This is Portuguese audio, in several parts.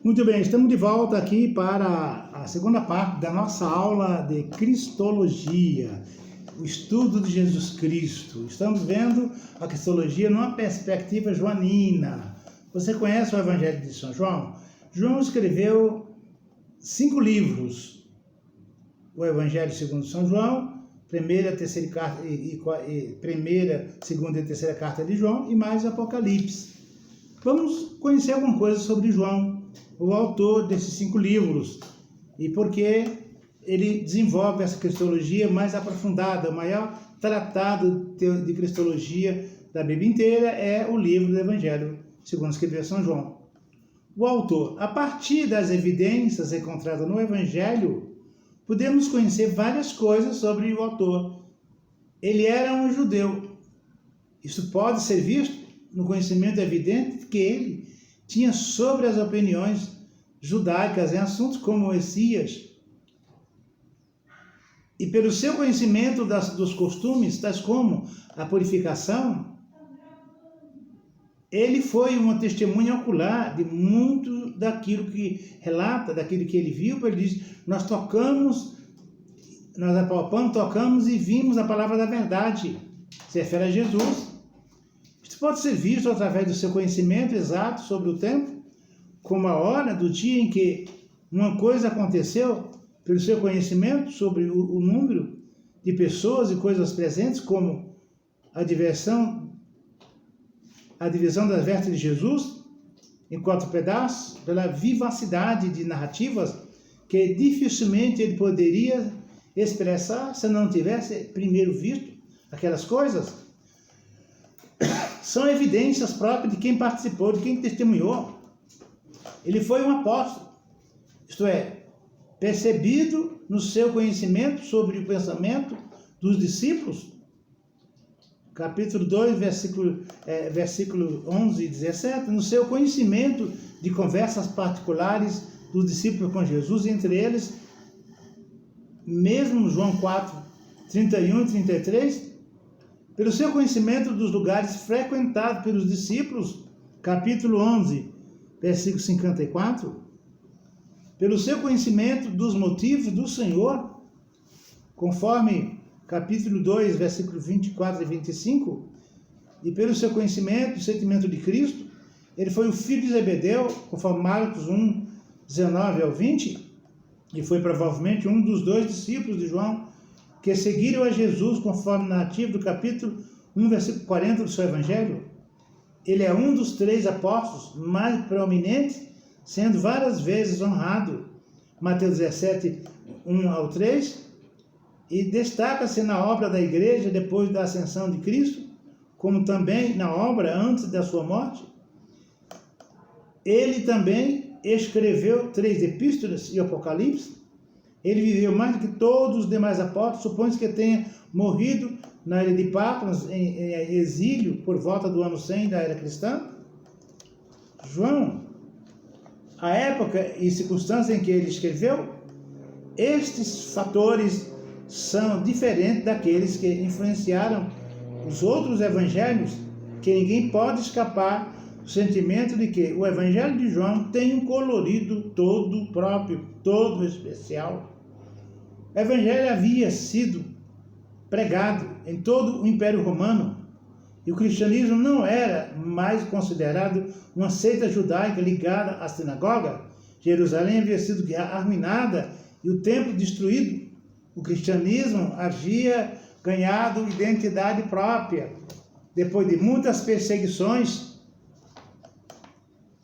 Muito bem, estamos de volta aqui para a segunda parte da nossa aula de Cristologia, o estudo de Jesus Cristo. Estamos vendo a Cristologia numa perspectiva joanina. Você conhece o Evangelho de São João? João escreveu 5 livros. O Evangelho segundo São João, primeira, segunda e terceira carta de João e mais Apocalipse. Vamos conhecer alguma coisa sobre João, o autor desses 5 livros, e porque ele desenvolve essa cristologia mais aprofundada. O maior tratado de cristologia da Bíblia inteira é o livro do Evangelho, segundo escreveu São João. O autor, a partir das evidências encontradas no Evangelho, podemos conhecer várias coisas sobre o autor. Ele era um judeu. Isso pode ser visto no conhecimento evidente que ele tinha sobre as opiniões judaicas em assuntos como o Messias. E pelo seu conhecimento dos costumes, tais como a purificação, ele foi uma testemunha ocular de muito daquilo que relata, daquilo que ele viu. Ele diz: nós apalpamos, tocamos e vimos a palavra da verdade. Se refere a Jesus. Isso pode ser visto através do seu conhecimento exato sobre o tempo, como a hora do dia em que uma coisa aconteceu, pelo seu conhecimento sobre o número de pessoas e coisas presentes, como a divisão das vestes de Jesus em 4 pedaços, pela vivacidade de narrativas que dificilmente ele poderia expressar se não tivesse primeiro visto aquelas coisas. São evidências próprias de quem participou, de quem testemunhou. Ele foi um apóstolo, isto é, percebido no seu conhecimento sobre o pensamento dos discípulos. Capítulo 2, versículo 11 e 17, no seu conhecimento de conversas particulares dos discípulos com Jesus, entre eles, mesmo no João 4, 31 e 33, pelo seu conhecimento dos lugares frequentados pelos discípulos, capítulo 11, versículo 54, pelo seu conhecimento dos motivos do Senhor, conforme capítulo 2, versículos 24 e 25, e pelo seu conhecimento do sentimento de Cristo, ele foi o filho de Zebedeu, conforme Marcos 1, 19 ao 20, e foi provavelmente um dos 2 discípulos de João que seguiram a Jesus, conforme narrativo do capítulo 1, versículo 40 do seu Evangelho. Ele é um dos 3 apóstolos mais proeminentes, sendo várias vezes honrado. Mateus 17, 1 ao 3, e destaca-se na obra da igreja depois da ascensão de Cristo, como também na obra antes da sua morte. Ele também escreveu 3 epístolas e Apocalipse. Ele viveu mais do que todos os demais apóstolos. Supõe-se que tenha morrido na ilha de Patmos, em exílio, por volta do ano 100 da era cristã. João, a época e circunstância em que ele escreveu, estes fatores são diferentes daqueles que influenciaram os outros evangelhos, que ninguém pode escapar do sentimento de que o Evangelho de João tem um colorido todo próprio, todo especial. O Evangelho havia sido pregado em todo o Império Romano, e o cristianismo não era mais considerado uma seita judaica ligada à sinagoga. Jerusalém havia sido arruinada e o templo destruído. O cristianismo havia ganhado identidade própria, depois de muitas perseguições,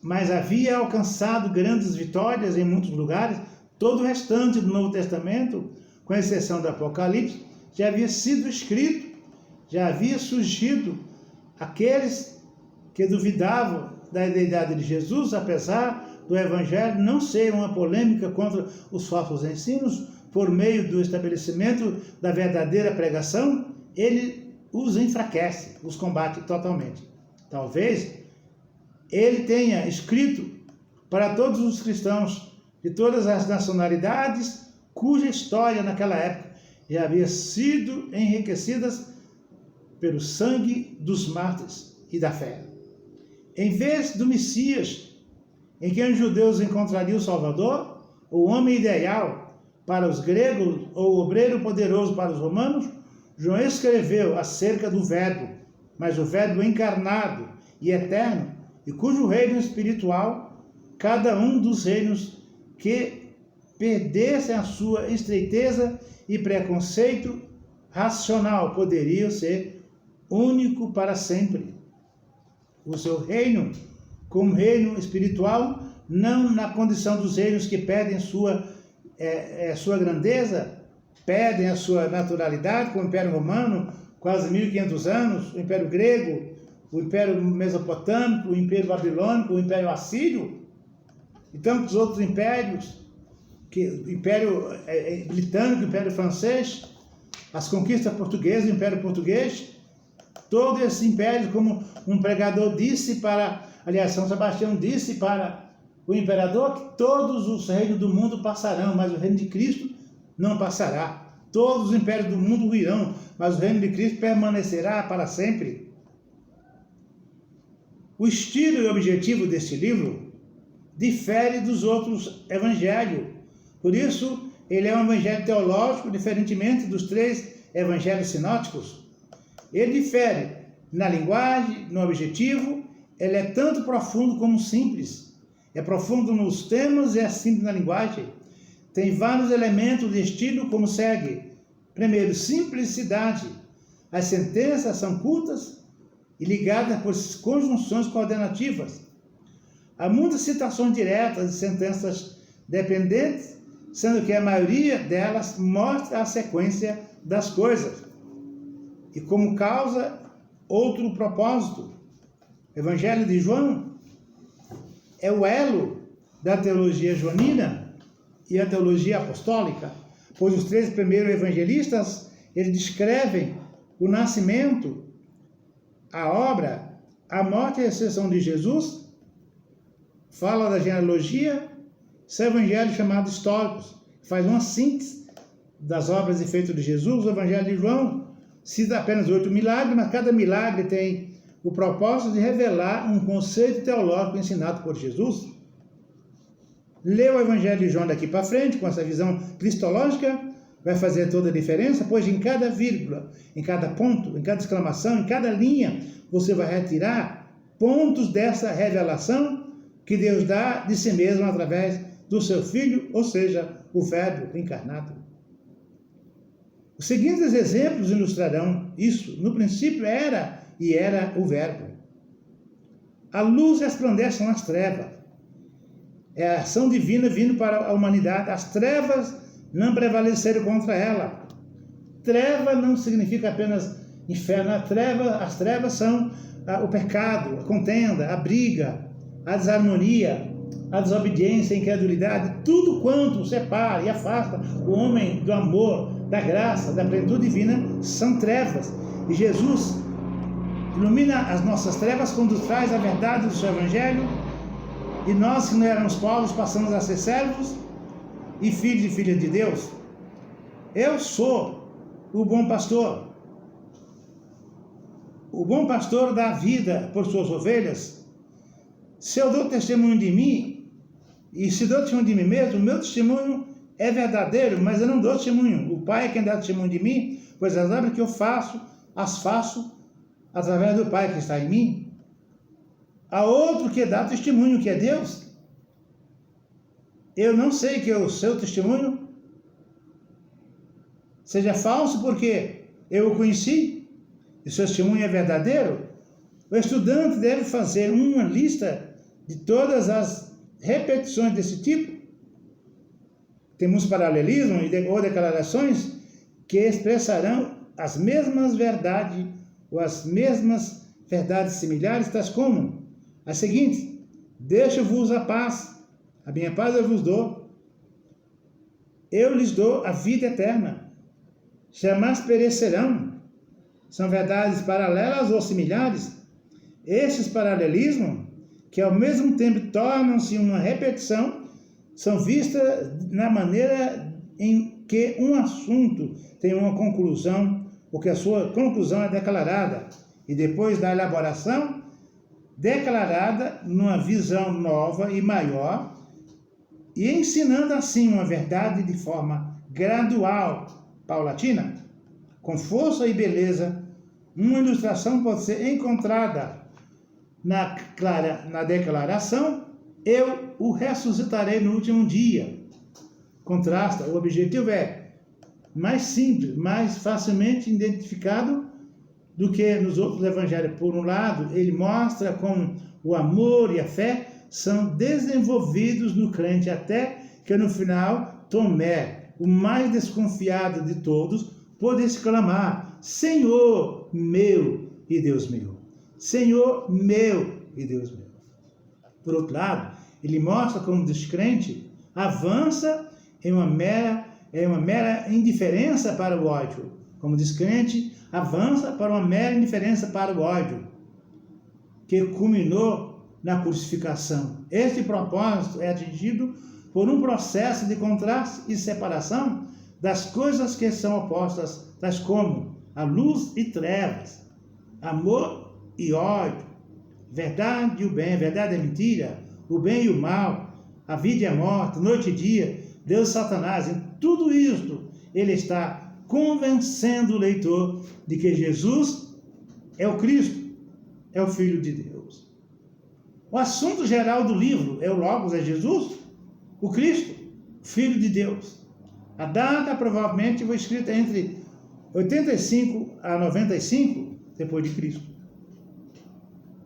mas havia alcançado grandes vitórias em muitos lugares. Todo o restante do Novo Testamento, com exceção do Apocalipse, já havia sido escrito, já havia surgido aqueles que duvidavam da deidade de Jesus, apesar do Evangelho não ser uma polêmica contra os falsos ensinos. Por meio do estabelecimento da verdadeira pregação, ele os enfraquece, os combate totalmente. Talvez ele tenha escrito para todos os cristãos de todas as nacionalidades, cuja história naquela época já havia sido enriquecidas pelo sangue dos mártires e da fé. Em vez do Messias em que os judeus encontrariam o Salvador, o homem ideal para os gregos ou o obreiro poderoso para os romanos, João escreveu acerca do Verbo, mas o Verbo encarnado e eterno, e cujo reino espiritual, cada um dos reinos que perdessem a sua estreiteza e preconceito racional poderia ser único para sempre. O seu reino, como reino espiritual, não na condição dos reinos que perdem sua grandeza, perdem a sua naturalidade, como o Império Romano, quase 1500 anos, o Império Grego, o Império Mesopotâmico, o Império Babilônico, o Império Assírio, e tantos outros impérios, o Império Britânico, o Império Francês, as conquistas portuguesas, o Império Português, todos esses impérios, como um pregador disse São Sebastião disse para o imperador que todos os reinos do mundo passarão, mas o reino de Cristo não passará. Todos os impérios do mundo ruirão, mas o reino de Cristo permanecerá para sempre. O estilo e objetivo deste livro difere dos outros evangelhos. Por isso, ele é um evangelho teológico, diferentemente dos 3 evangelhos sinóticos. Ele difere na linguagem, no objetivo, ele é tanto profundo como simples. É profundo nos temas e é simples na linguagem. Tem vários elementos de estilo como segue. Primeiro, simplicidade. As sentenças são curtas e ligadas por conjunções coordenativas. Há muitas citações diretas de sentenças dependentes, sendo que a maioria delas mostra a sequência das coisas e como causa outro propósito. O Evangelho de João é o elo da teologia joanina e a teologia apostólica, pois os 3 primeiros evangelistas, eles descrevem o nascimento, a obra, a morte e a ressurreição de Jesus, fala da genealogia. Esse evangelho chamado históricos faz uma síntese das obras e feitos de Jesus. O Evangelho de João cita apenas 8 milagres, mas cada milagre tem o propósito de revelar um conceito teológico ensinado por Jesus. Ler o Evangelho de João daqui para frente, com essa visão cristológica, vai fazer toda a diferença, pois em cada vírgula, em cada ponto, em cada exclamação, em cada linha, você vai retirar pontos dessa revelação que Deus dá de si mesmo através do seu Filho, ou seja, o Verbo encarnado. Os seguintes exemplos ilustrarão isso. No princípio era o Verbo. A luz resplandece nas trevas. É a ação divina vindo para a humanidade. As trevas não prevaleceram contra ela. Treva não significa apenas inferno. As trevas são o pecado, a contenda, a briga, a desarmonia, a desobediência, a incredulidade, tudo quanto separa e afasta o homem do amor, da graça, da plenitude divina, são trevas. E Jesus ilumina as nossas trevas quando traz a verdade do seu Evangelho, e nós que não éramos povos passamos a ser servos e filhos e filhas de Deus. Eu sou o bom pastor. O bom pastor dá vida por suas ovelhas. Se eu dou testemunho de mim, e se dou testemunho de mim mesmo, o meu testemunho é verdadeiro, mas eu não dou testemunho. O Pai é quem dá testemunho de mim, pois as obras que eu faço, as faço através do Pai que está em mim. Há outro que dá testemunho, que é Deus. Eu não sei que o seu testemunho seja falso, porque eu o conheci, e seu testemunho é verdadeiro. O estudante deve fazer uma lista de todas as repetições desse tipo. Temos paralelismo ou declarações que expressarão as mesmas verdades ou as mesmas verdades similares, tais como as seguintes: deixo-vos a paz, a minha paz eu vos dou. Eu lhes dou a vida eterna. Jamais perecerão. São verdades paralelas ou similares. Esses paralelismos, que ao mesmo tempo tornam-se uma repetição, são vistas na maneira em que um assunto tem uma conclusão, ou que a sua conclusão é declarada, e depois da elaboração declarada numa visão nova e maior, e ensinando assim uma verdade de forma gradual, paulatina, com força e beleza. Uma ilustração pode ser encontrada na declaração: eu o ressuscitarei no último dia. Contrasta, o objetivo é mais simples, mais facilmente identificado do que nos outros evangelhos. Por um lado, ele mostra como o amor e a fé são desenvolvidos no crente, até que no final Tomé, o mais desconfiado de todos, pôde exclamar: Senhor meu e Deus meu. Senhor meu e Deus meu. Por outro lado, ele mostra como o descrente avança em uma mera indiferença para o ódio. Como descrente avança para uma mera indiferença para o ódio, que culminou na crucificação. Este propósito é atingido por um processo de contraste e separação das coisas que são opostas, tais como a luz e trevas, amor e ódio, verdade e o bem, verdade e mentira, o bem e o mal, a vida e a morte, noite e dia, Deus e Satanás. Em tudo isto, ele está convencendo o leitor de que Jesus é o Cristo, é o Filho de Deus. O assunto geral do livro é o Logos, é Jesus, o Cristo, Filho de Deus. A data provavelmente foi escrita entre 85 a 95 depois de Cristo.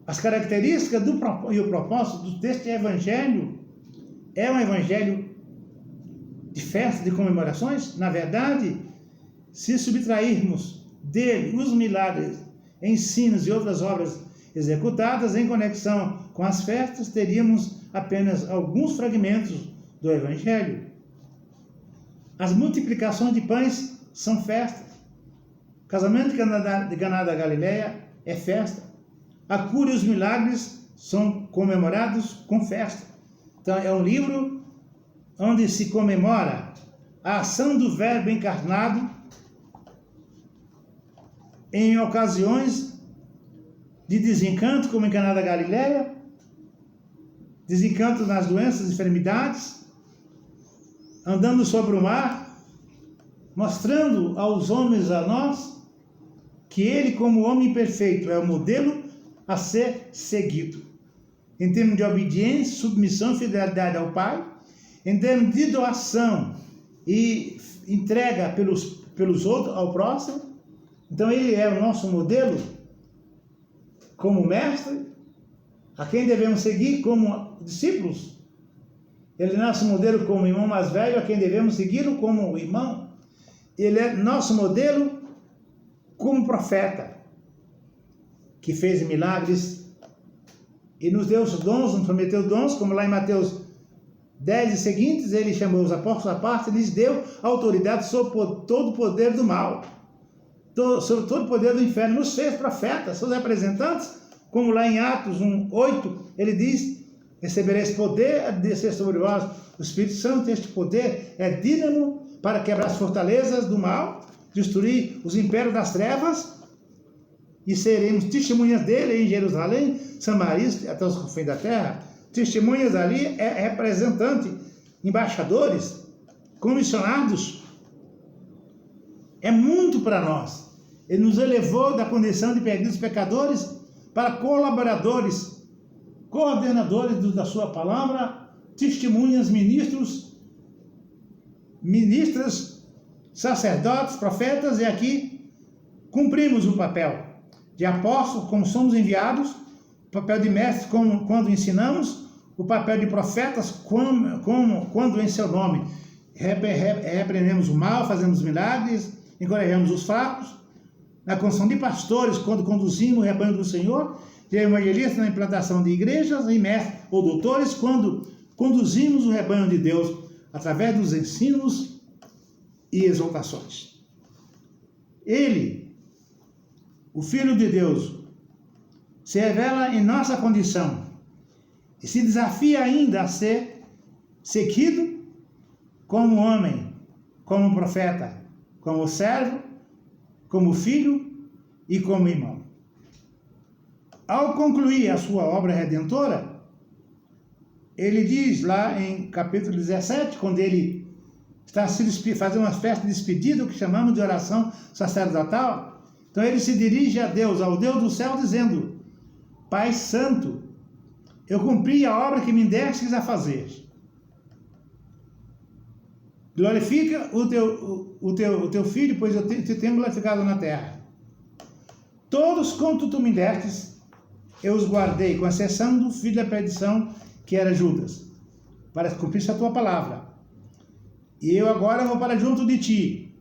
As características e o propósito deste evangelho é um evangelho de festa, de comemorações. Na verdade, se subtrairmos dele os milagres, ensinos e outras obras executadas em conexão com as festas, teríamos apenas alguns fragmentos do Evangelho. As multiplicações de pães são festas. O casamento de Caná da Galileia é festa. A cura e os milagres são comemorados com festa. Então, é um livro onde se comemora a ação do Verbo encarnado em ocasiões de desencanto, como em Caná da Galileia, desencanto nas doenças e enfermidades, andando sobre o mar, mostrando aos homens, a nós, que ele, como homem perfeito, é o modelo a ser seguido. Em termos de obediência, submissão e fidelidade ao Pai, em termos de doação e entrega pelos outros, ao próximo. Então ele é o nosso modelo como mestre, a quem devemos seguir como discípulos. Ele é nosso modelo como irmão mais velho, a quem devemos seguir como irmão. Ele é nosso modelo como profeta, que fez milagres e nos deu os dons, nos prometeu dons, como lá em Mateus 10 e seguintes, ele chamou os apóstolos à parte e lhes deu autoridade sobre todo o poder do mal, sobre todo o poder do inferno. Nos fez profetas, seus representantes, como lá em Atos 1:8, ele diz: recebereis poder a descer sobre vós o Espírito Santo. Este poder é dínamo para quebrar as fortalezas do mal, destruir os impérios das trevas, e seremos testemunhas dele em Jerusalém, Samaria, até os confins da terra. Testemunhas ali é representante, embaixadores, comissionados. É muito para nós. Ele nos elevou da condição de perdidos pecadores para colaboradores, coordenadores da sua palavra, testemunhas, ministras, sacerdotes, profetas, e aqui cumprimos o papel de apóstolo, como somos enviados, o papel de mestre, como quando ensinamos, o papel de profetas, quando em seu nome repreendemos o mal, fazemos milagres, encorajamos os fracos, na condição de pastores, quando conduzimos o rebanho do Senhor, de evangelistas na implantação de igrejas, e mestres ou doutores, quando conduzimos o rebanho de Deus através dos ensinos e exaltações. Ele, o Filho de Deus, se revela em nossa condição e se desafia ainda a ser seguido como homem, como profeta, como servo, como filho e como irmão. ao concluir a sua obra redentora, ele diz lá em capítulo 17, quando ele está fazendo uma festa de despedida, o que chamamos de oração sacerdotal, então ele se dirige a Deus, ao Deus do céu, dizendo: Pai Santo, eu cumpri a obra que me destes a fazer. Glorifica o teu Filho, pois eu te tenho glorificado na terra. Todos quanto tu me destes, eu os guardei, com exceção do filho da perdição, que era Judas, para cumprir a tua palavra. E eu agora vou para junto de ti.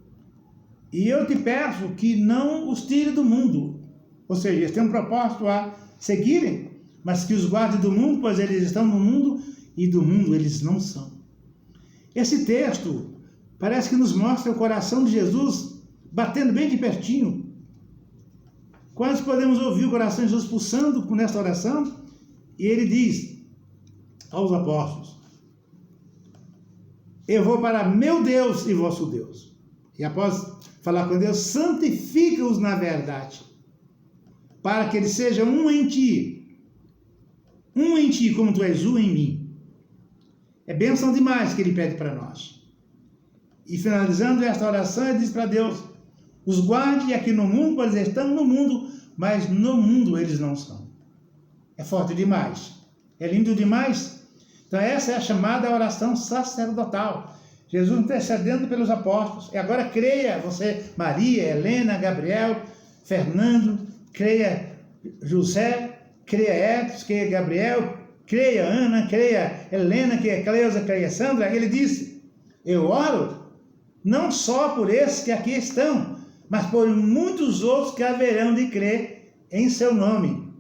E eu te peço que não os tire do mundo. Ou seja, eles têm um propósito a seguirem, mas que os guarde do mundo, pois eles estão no mundo e do mundo eles não são. Esse texto parece que nos mostra o coração de Jesus batendo bem de pertinho. Quase podemos ouvir o coração de Jesus pulsando nesta oração, e ele diz aos apóstolos: eu vou para meu Deus e vosso Deus. E após falar com Deus, santifica-os na verdade, para que eles sejam um em ti, como tu és um em mim. É bênção demais que ele pede para nós. E finalizando esta oração, ele diz para Deus: os guarde aqui no mundo, pois eles estão no mundo, mas no mundo eles não são. É forte demais. É lindo demais. Então essa é a chamada oração sacerdotal. Jesus intercedendo pelos apóstolos. E agora creia você, Maria, Helena, Gabriel, Fernando, creia José, creia Edson, creia Gabriel, creia Ana, creia Helena, creia Cleusa, creia Sandra. Ele disse: eu oro não só por esses que aqui estão, mas por muitos outros que haverão de crer em seu nome.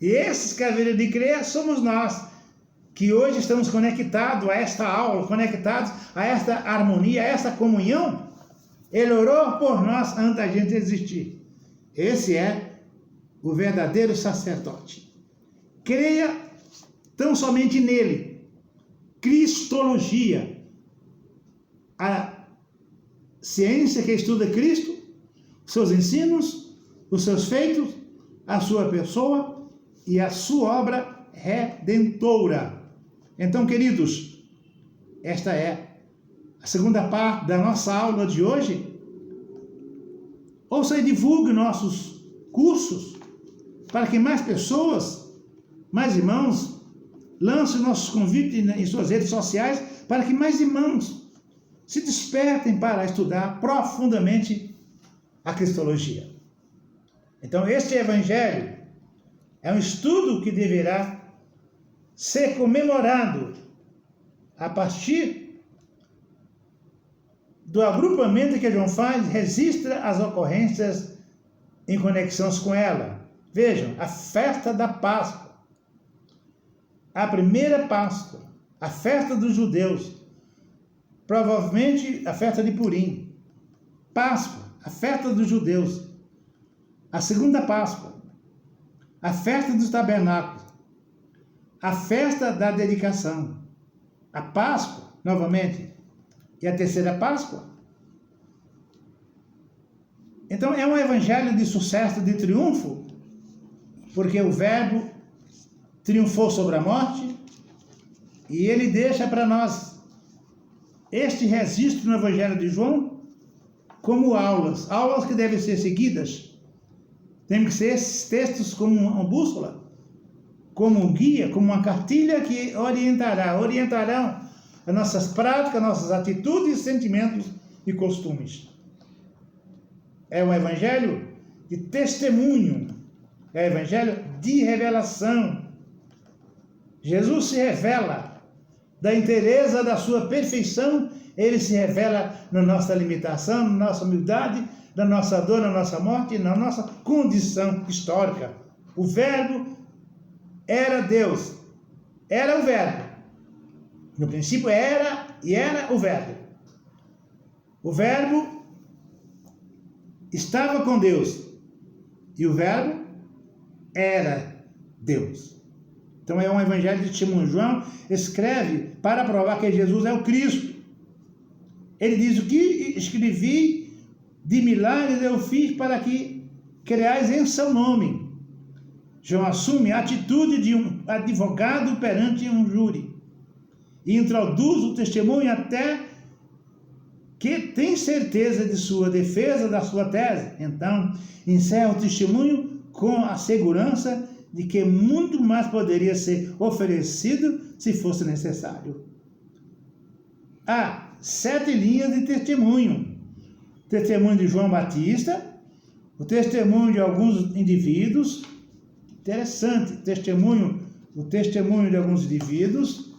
E esses que haverão de crer somos nós, que hoje estamos conectados a esta aula, conectados a esta harmonia, a esta comunhão. Ele orou por nós antes da gente existir. Esse é o verdadeiro sacerdote. Creia tão somente nele. Cristologia, a ciência que estuda Cristo, seus ensinos, os seus feitos, a sua pessoa e a sua obra redentora. Então, queridos, esta é a segunda parte da nossa aula de hoje. Ouça e divulgue nossos cursos para que mais pessoas, mais irmãos, lancem nossos convites em suas redes sociais para que mais irmãos se despertem para estudar profundamente a Cristologia. Então, este Evangelho é um estudo que deverá ser comemorado a partir do agrupamento que João faz, registra as ocorrências em conexões com ela. Vejam, a festa da Páscoa, a primeira Páscoa, a festa dos judeus, provavelmente a festa de Purim. Páscoa, a festa dos judeus. A segunda Páscoa, a festa dos tabernáculos, a festa da dedicação, a Páscoa, novamente, e a terceira Páscoa. Então é um evangelho de sucesso, de triunfo, porque o Verbo triunfou sobre a morte, e ele deixa para nós este registro no Evangelho de João como aulas que devem ser seguidas. Tem que ser esses textos como uma bússola, como um guia, como uma cartilha que orientarão as nossas práticas, nossas atitudes, sentimentos e costumes. É um evangelho de testemunho, é um evangelho de revelação. Jesus se revela da inteireza da sua perfeição, ele se revela na nossa limitação, na nossa humildade, na nossa dor, na nossa morte e na nossa condição histórica. O Verbo era Deus, era o Verbo. No princípio era o Verbo. O Verbo estava com Deus e o Verbo era Deus. Então é um evangelho de Simão João, escreve para provar que Jesus é o Cristo. Ele diz: o que escrevi de milagres eu fiz para que creais em seu nome. João assume a atitude de um advogado perante um júri e introduz o testemunho até que tem certeza de sua defesa, da sua tese. Então, encerra o testemunho com a segurança de que muito mais poderia ser oferecido se fosse necessário. Há 7 linhas de testemunho. O testemunho de João Batista, o testemunho de alguns indivíduos, interessante, o testemunho de alguns indivíduos,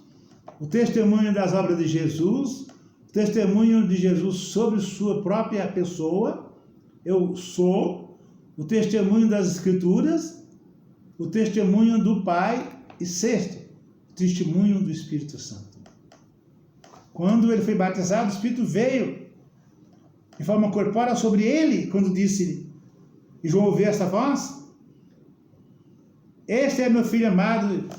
o testemunho das obras de Jesus, o testemunho de Jesus sobre sua própria pessoa, eu sou, o testemunho das Escrituras, o testemunho do Pai e sexto, o testemunho do Espírito Santo. Quando ele foi batizado, o Espírito veio de forma corpórea sobre ele, quando disse, e João ouviu essa voz, este é meu filho amado,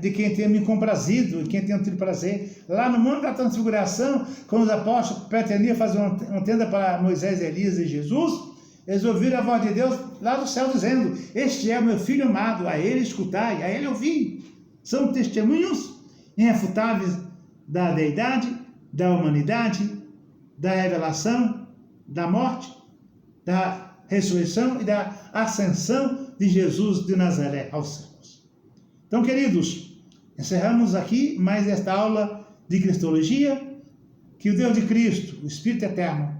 de quem tenho me comprazido, de quem tenho tido prazer. Lá no Monte da Transfiguração, quando os apóstolos pretendiam fazer uma tenda para Moisés, Elias e Jesus, eles ouviram a voz de Deus lá do céu dizendo, este é o meu filho amado, a ele escutai, a ele ouvi. São testemunhos irrefutáveis da deidade, da humanidade, da revelação, da morte, da ressurreição e da ascensão de Jesus de Nazaré aos céus. Então, queridos, encerramos aqui mais esta aula de Cristologia. Que o Deus de Cristo, o Espírito Eterno,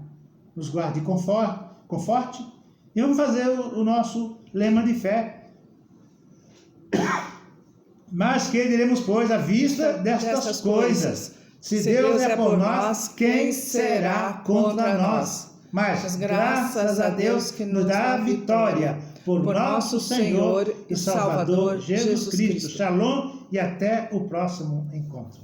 nos guarde e conforte. E vamos fazer o nosso lema de fé. Mas que diremos, pois, à vista destas coisas? Se Deus é por nós, quem será contra nós? Mas graças a Deus que nos dá a vitória por nosso Senhor e Salvador Jesus Cristo. Shalom e até o próximo encontro.